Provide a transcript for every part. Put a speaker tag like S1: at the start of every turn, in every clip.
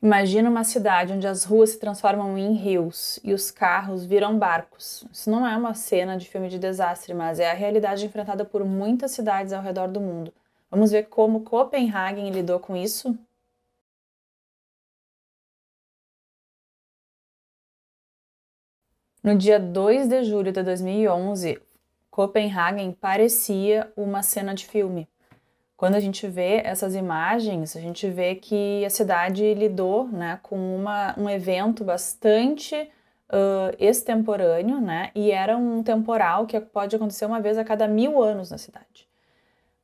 S1: Imagina uma cidade onde as ruas se transformam em rios e os carros viram barcos. Isso não é uma cena de filme de desastre, mas é a realidade enfrentada por muitas cidades ao redor do mundo. Vamos ver como Copenhagen lidou com isso? No dia 2 de julho de 2011, Copenhagen parecia uma cena de filme. Quando a gente vê essas imagens, a gente vê que a cidade lidou, né, com um evento bastante extemporâneo, né, e era um temporal que pode acontecer uma vez a cada 1000 anos na cidade.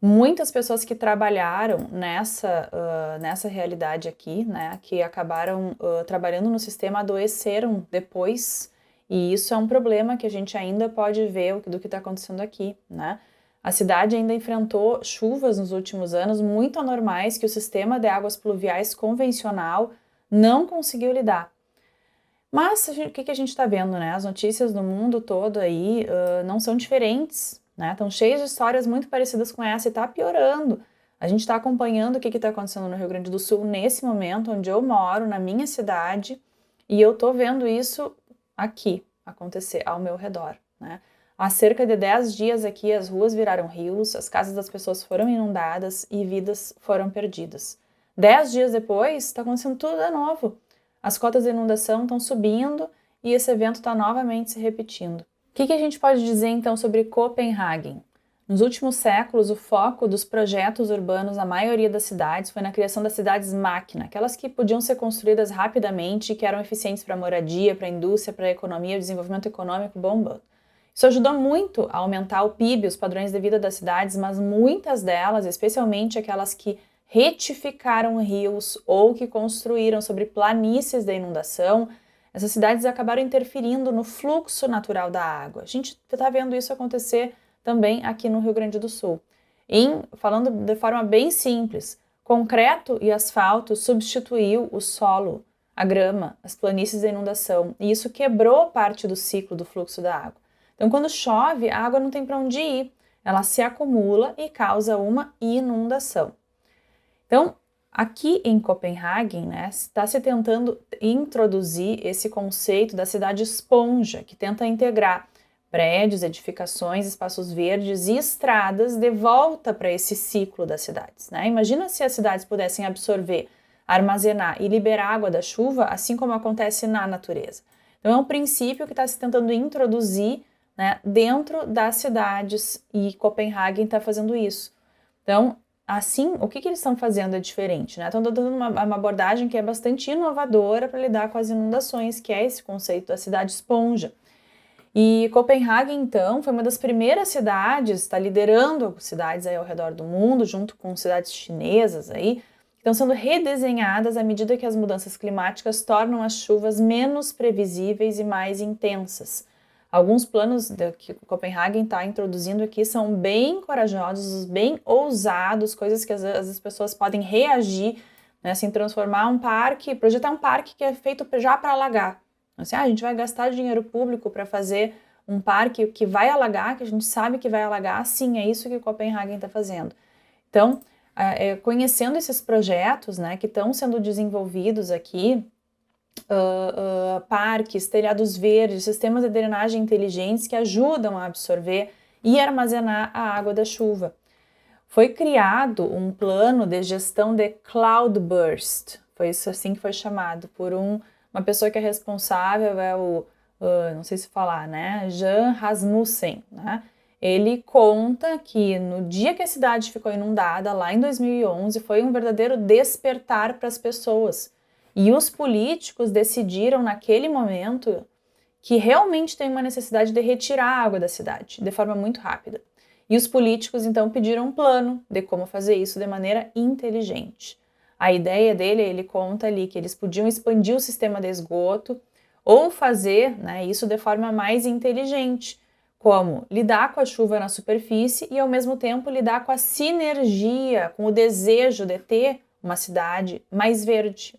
S1: Muitas pessoas que trabalharam nessa realidade aqui, né, que acabaram trabalhando no sistema, adoeceram depois, e isso é um problema que a gente ainda pode ver do que está acontecendo aqui, né? A cidade ainda enfrentou chuvas nos últimos anos muito anormais que o sistema de águas pluviais convencional não conseguiu lidar. Mas o que a gente está vendo, né? As notícias do mundo todo aí não são diferentes, né? Estão cheias de histórias muito parecidas com essa e está piorando. A gente está acompanhando o que está acontecendo no Rio Grande do Sul nesse momento, onde eu moro, na minha cidade, e eu estou vendo isso aqui acontecer ao meu redor, né? Há cerca de 10 dias aqui as ruas viraram rios, as casas das pessoas foram inundadas e vidas foram perdidas. 10 dias depois, está acontecendo tudo de novo. As cotas de inundação estão subindo e esse evento está novamente se repetindo. O que a gente pode dizer então sobre Copenhagen? Nos últimos séculos, o foco dos projetos urbanos na maioria das cidades foi na criação das cidades-máquina, aquelas que podiam ser construídas rapidamente e que eram eficientes para a moradia, para a indústria, para a economia, o desenvolvimento econômico bombando. Isso ajudou muito a aumentar o PIB, os padrões de vida das cidades, mas muitas delas, especialmente aquelas que retificaram rios ou que construíram sobre planícies da inundação, essas cidades acabaram interferindo no fluxo natural da água. A gente está vendo isso acontecer também aqui no Rio Grande do Sul. Falando de forma bem simples, concreto e asfalto substituiu o solo, a grama, as planícies da inundação, e isso quebrou parte do ciclo do fluxo da água. Então, quando chove, a água não tem para onde ir, ela se acumula e causa uma inundação. Então, aqui em Copenhagen, né, está se tentando introduzir esse conceito da cidade esponja, que tenta integrar prédios, edificações, espaços verdes e estradas de volta para esse ciclo das cidades, né? Imagina se as cidades pudessem absorver, armazenar e liberar água da chuva, assim como acontece na natureza. Então, é um princípio que está se tentando introduzir, né, dentro das cidades, e Copenhagen está fazendo isso. Então, assim, o que eles estão fazendo é diferente, né? Estão dando uma abordagem que é bastante inovadora para lidar com as inundações, que é esse conceito da cidade esponja. E Copenhagen, então, foi uma das primeiras cidades, está liderando cidades aí ao redor do mundo, junto com cidades chinesas aí, que estão sendo redesenhadas à medida que as mudanças climáticas tornam as chuvas menos previsíveis e mais intensas. Alguns planos que Copenhagen está introduzindo aqui são bem corajosos, bem ousados, coisas que as pessoas podem reagir, né, assim, transformar um parque, projetar um parque que é feito já para alagar. Assim, a gente vai gastar dinheiro público para fazer um parque que vai alagar, que a gente sabe que vai alagar, sim, é isso que Copenhagen está fazendo. Então, conhecendo esses projetos, né, que estão sendo desenvolvidos aqui, parques, telhados verdes, sistemas de drenagem inteligentes que ajudam a absorver e armazenar a água da chuva. Foi criado um plano de gestão de cloudburst, foi isso assim que foi chamado, por uma pessoa que é responsável, não sei se falar, né, Jan Rasmussen, né? Ele conta que no dia que a cidade ficou inundada, lá em 2011, foi um verdadeiro despertar para as pessoas. E os políticos decidiram naquele momento que realmente tem uma necessidade de retirar a água da cidade, de forma muito rápida. E os políticos então pediram um plano de como fazer isso de maneira inteligente. A ideia dele, ele conta ali que eles podiam expandir o sistema de esgoto ou fazer, né, isso de forma mais inteligente, como lidar com a chuva na superfície e ao mesmo tempo lidar com a sinergia, com o desejo de ter uma cidade mais verde,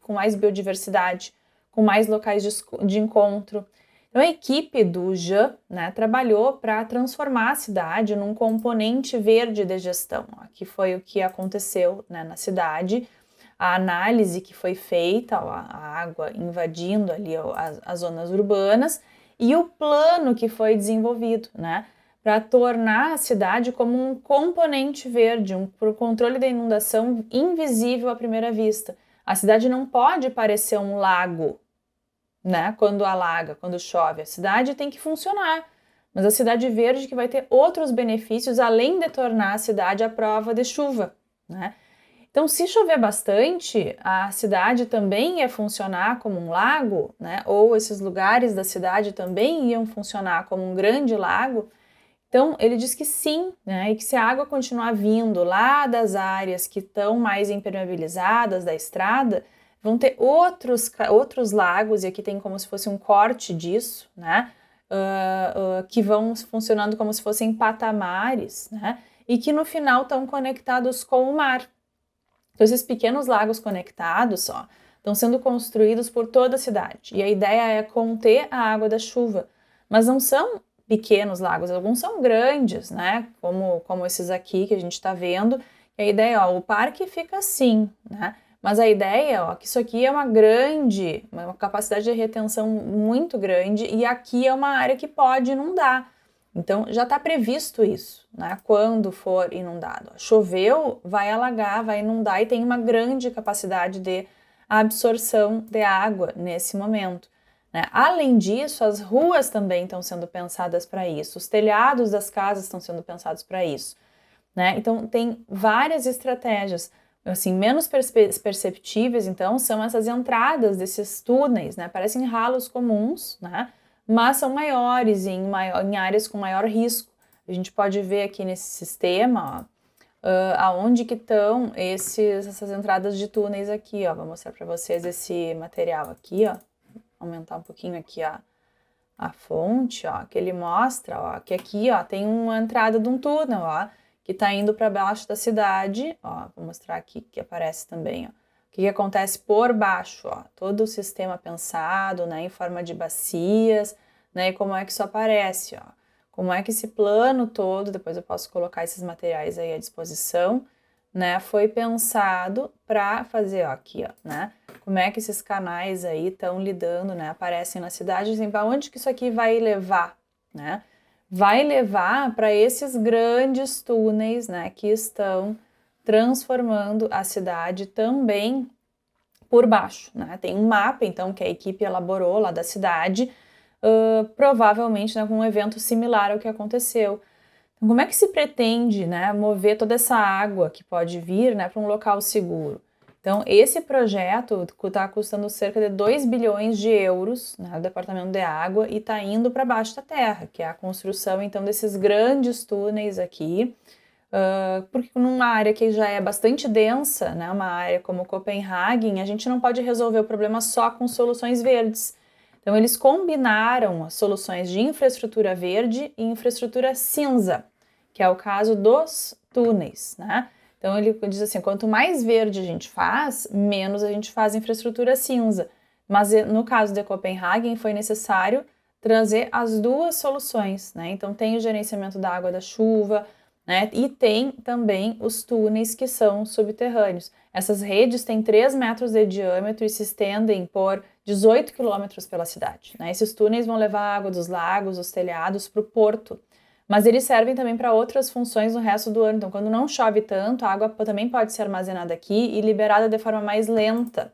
S1: com mais biodiversidade, com mais locais de encontro. Então, a equipe do Jean, né, trabalhou para transformar a cidade num componente verde de gestão, que foi o que aconteceu, né, na cidade. a análise que foi feita, a água invadindo ali as zonas urbanas, e o plano que foi desenvolvido, né, para tornar a cidade como um componente verde, para o controle da inundação invisível à primeira vista. A cidade não pode parecer um lago, né, quando alaga, quando chove. A cidade tem que funcionar, mas a cidade verde que vai ter outros benefícios além de tornar a cidade à prova de chuva, né? Então, se chover bastante, a cidade também ia funcionar como um lago, né? Ou esses lugares da cidade também iam funcionar como um grande lago. Então, ele diz que sim, né? E que se a água continuar vindo lá das áreas que estão mais impermeabilizadas da estrada, vão ter outros lagos, e aqui tem como se fosse um corte disso, né? Que vão funcionando como se fossem patamares, né? E que no final estão conectados com o mar. Então, esses pequenos lagos conectados, ó, estão sendo construídos por toda a cidade. E a ideia é conter a água da chuva. Mas não são pequenos lagos, alguns são grandes, né? Como esses aqui que a gente está vendo. E a ideia, ó, o parque fica assim, né? Mas a ideia, ó, que isso aqui é uma capacidade de retenção muito grande, e aqui é uma área que pode inundar. Então, já está previsto isso, né? Quando for inundado. Choveu, vai alagar, vai inundar, e tem uma grande capacidade de absorção de água nesse momento, né? Além disso, as ruas também estão sendo pensadas para isso, os telhados das casas estão sendo pensados para isso, né? Então, tem várias estratégias. Assim, menos perceptíveis, então, são essas entradas desses túneis, né? Parecem ralos comuns, né? Mas são maiores em áreas com maior risco. A gente pode ver aqui nesse sistema, ó, aonde que estão essas entradas de túneis aqui, ó. Vou mostrar para vocês esse material aqui, ó. Aumentar um pouquinho aqui a fonte, ó, que ele mostra, ó, que aqui, ó, tem uma entrada de um túnel, ó, que está indo para baixo da cidade, ó. Vou mostrar aqui que aparece também, ó. O que acontece por baixo, ó, todo o sistema pensado, né, em forma de bacias, né, e como é que isso aparece, ó, como é que esse plano todo, depois eu posso colocar esses materiais aí à disposição, né, foi pensado para fazer, ó, aqui, ó, né, como é que esses canais aí estão lidando, né, aparecem na cidade, assim, para onde que isso aqui vai levar, né, vai levar para esses grandes túneis, né, que estão transformando a cidade também por baixo, né? Tem um mapa, então, que a equipe elaborou lá da cidade, provavelmente, né, com um evento similar ao que aconteceu. Então, como é que se pretende, né, mover toda essa água que pode vir, né, para um local seguro? Então, esse projeto está custando cerca de 2 bilhões de euros, né, do Departamento de Água, e está indo para baixo da terra, que é a construção, então, desses grandes túneis aqui, porque numa área que já é bastante densa, né, uma área como Copenhagen, a gente não pode resolver o problema só com soluções verdes. Então, eles combinaram as soluções de infraestrutura verde e infraestrutura cinza, que é o caso dos túneis, né? Então, ele diz assim, quanto mais verde a gente faz, menos a gente faz infraestrutura cinza. Mas no caso de Copenhagen, foi necessário trazer as duas soluções, né? Então, tem o gerenciamento da água da chuva, né? E tem também os túneis que são subterrâneos. Essas redes têm 3 metros de diâmetro e se estendem por 18 quilômetros pela cidade, né? Esses túneis vão levar a água dos lagos, dos telhados para o porto, mas eles servem também para outras funções no resto do ano. Então, quando não chove tanto, a água também pode ser armazenada aqui e liberada de forma mais lenta,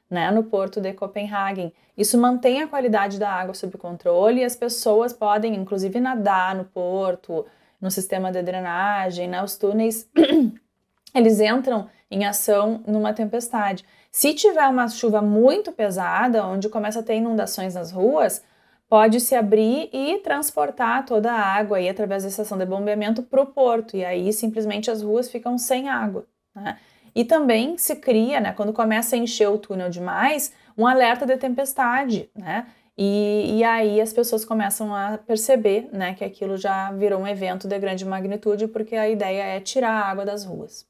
S1: né, no porto de Copenhagen. Isso mantém a qualidade da água sob controle, e as pessoas podem, inclusive, nadar no porto, no sistema de drenagem, né? Os túneis, eles entram em ação numa tempestade. Se tiver uma chuva muito pesada, onde começa a ter inundações nas ruas, pode se abrir e transportar toda a água aí através da estação de bombeamento para o porto, e aí simplesmente as ruas ficam sem água, né? E também se cria, né, quando começa a encher o túnel demais, um alerta de tempestade, né? E aí as pessoas começam a perceber, né, que aquilo já virou um evento de grande magnitude, porque a ideia é tirar a água das ruas.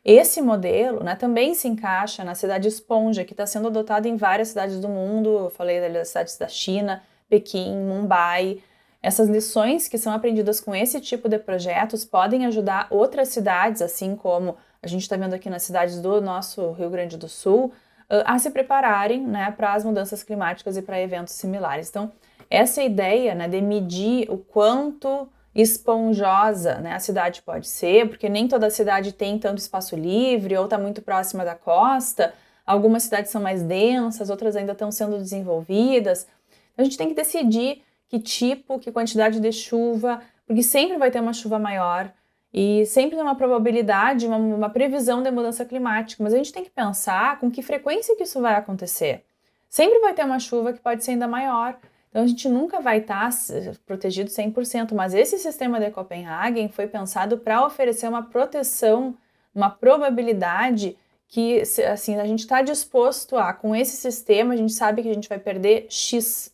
S1: Esse modelo, né, também se encaixa na cidade esponja, que está sendo adotada em várias cidades do mundo. Eu falei das cidades da China, Pequim, Mumbai. Essas lições que são aprendidas com esse tipo de projetos podem ajudar outras cidades, assim como a gente está vendo aqui nas cidades do nosso Rio Grande do Sul, a se prepararem, né, para as mudanças climáticas e para eventos similares. Então, essa ideia, né, de medir o quanto esponjosa, né, a cidade pode ser, porque nem toda cidade tem tanto espaço livre ou está muito próxima da costa, algumas cidades são mais densas, outras ainda estão sendo desenvolvidas. Então, a gente tem que decidir que quantidade de chuva, porque sempre vai ter uma chuva maior e sempre tem uma probabilidade, uma previsão de mudança climática, mas a gente tem que pensar com que frequência que isso vai acontecer. Sempre vai ter uma chuva que pode ser ainda maior, então a gente nunca vai estar protegido 100%, mas esse sistema de Copenhagen foi pensado para oferecer uma proteção, uma probabilidade que, assim, a gente está disposto com esse sistema, a gente sabe que a gente vai perder X.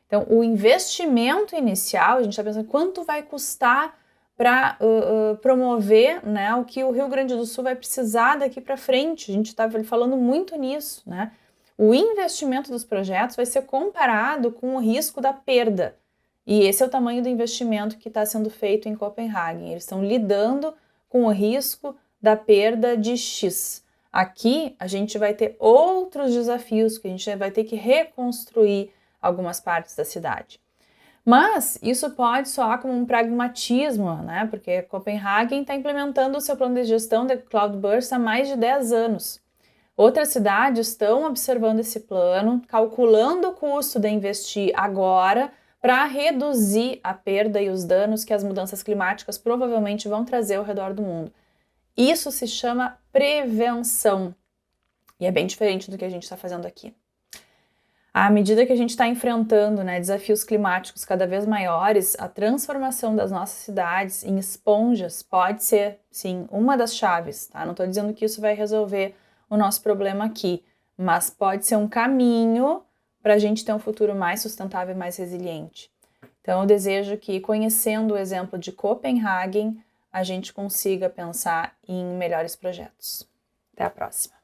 S1: Então, o investimento inicial, a gente está pensando quanto vai custar para promover, né, o que o Rio Grande do Sul vai precisar daqui para frente. A gente está falando muito nisso, né? O investimento dos projetos vai ser comparado com o risco da perda. E esse é o tamanho do investimento que está sendo feito em Copenhagen. Eles estão lidando com o risco da perda de X. Aqui, a gente vai ter outros desafios, que a gente vai ter que reconstruir algumas partes da cidade. Mas isso pode soar como um pragmatismo, né? Porque Copenhagen está implementando o seu plano de gestão de Cloudburst há mais de 10 anos. Outras cidades estão observando esse plano, calculando o custo de investir agora para reduzir a perda e os danos que as mudanças climáticas provavelmente vão trazer ao redor do mundo. Isso se chama prevenção e é bem diferente do que a gente está fazendo aqui. À medida que a gente está enfrentando, né, desafios climáticos cada vez maiores, a transformação das nossas cidades em esponjas pode ser, sim, uma das chaves. Tá? Não estou dizendo que isso vai resolver o nosso problema aqui, mas pode ser um caminho para a gente ter um futuro mais sustentável e mais resiliente. Então, eu desejo que, conhecendo o exemplo de Copenhagen, a gente consiga pensar em melhores projetos. Até a próxima!